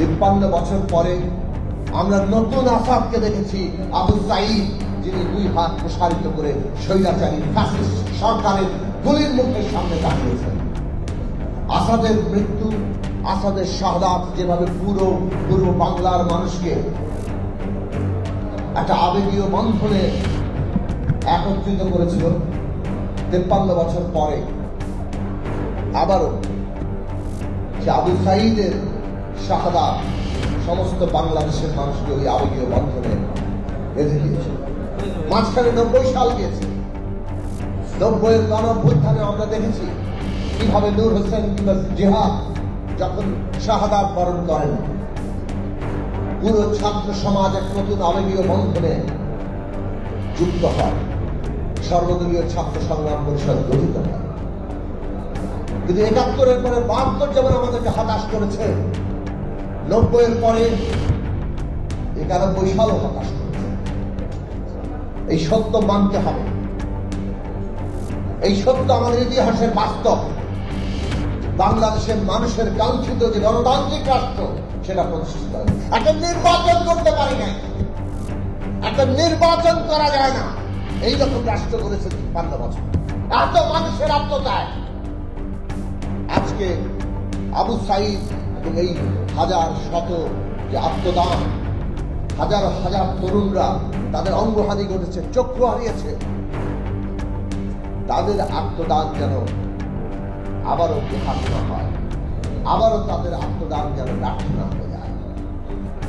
53 বছর পরে আমরা নতুন আসাদকে দেখেছি, আবু সাঈদ, যিনি 2 হাত প্রসারিত করে স্বৈরাচারী ফ্যাসিস্ট সরকারের গুলির মুখের সামনে দাঁড়িয়েছেন। আসাদের মৃত্যু, আসাদের শাহাদাত যেভাবে পুরো পূর্ব বাংলার মানুষকে একটা আবেগীয় বন্ধনে একত্রিত করেছিল, 53 বছর পরে আবারও সে আবু সাঈদের শাহাদাত সমস্ত বাংলাদেশের মানুষকে ওই আবেগীয় বন্ধনে বেঁধে দিয়েছে। মাঝখানে 90 সাল গিয়েছে। 90-এর গণঅভ্যুত্থানে আমরা দেখেছি কিভাবে নূর হোসেন কিংবা জিহাদ যখন শাহাদাত বরণ করেন, পুরো ছাত্র সমাজ এক নতুন আবেগীয় বন্ধনে যুক্ত হয়, সর্বদলীয় ছাত্র সংগ্রাম পরিষদ গঠিত হয়। কিন্তু 71-এর পরে 72 যেমন আমাদেরকে হতাশ করেছে, 90-এর পরে 91 সালও হতাশ করেছে। এই সত্য মানতে হবে, এই সত্য আমাদের ইতিহাসের বাস্তব। বাংলাদেশের মানুষের কাঙ্ক্ষিত যে গণতান্ত্রিক রাষ্ট্র সেটা প্রতিষ্ঠিত হয়। একটা নির্বাচন করতে পারি না, একটা নির্বাচন করা যায় না, এইরকম রাষ্ট্র করেছে 53 বছর। এত মানুষের আত্মত্যাগ। আজকে আবু সাঈদ এবং এই হাজার শত যে আত্মদান, হাজার হাজার তরুণরা তাদের অঙ্গহানি ঘটেছে, চক্ষু হারিয়েছে, তাদের আত্মদান যেন আবারও বেহাত না হয়, আবারও তাদের আত্মদান যেন ব্যর্থ না হয়ে যায়।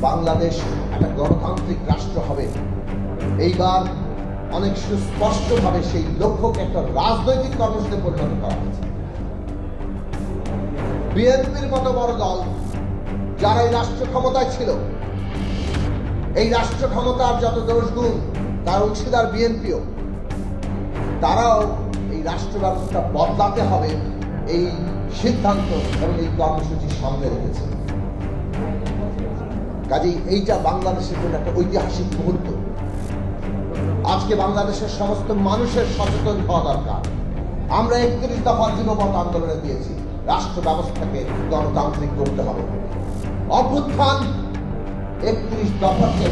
বাংলাদেশ একটা গণতান্ত্রিক রাষ্ট্র হবে, এইবার অনেক সুস্পষ্টভাবে সেই লক্ষ্যকে একটা রাজনৈতিক কর্মসূচিতে পরিণত করা হয়েছে। বিএনপির মতো বড় দল যারা এই রাষ্ট্র ক্ষমতায় ছিল, এই রাষ্ট্র ক্ষমতার যত দোষগুণ তার অংশীদার বিএনপিও, তারাও এই রাষ্ট্র ব্যবস্থা বদলাতে হবে এই সিদ্ধান্ত এবং এই কর্মসূচির সামনে রেখেছে। কাজেই এইটা বাংলাদেশের জন্য একটা ঐতিহাসিক মুহূর্ত। আজকে বাংলাদেশের সমস্ত মানুষের সচেতন হওয়া দরকার। আমরা 31 দফা যুবপথ আন্দোলনে দিয়েছি, রাষ্ট্র ব্যবস্থাকে গণতান্ত্রিক করতে হবে। অভ্যুত্থান 31 দফাকে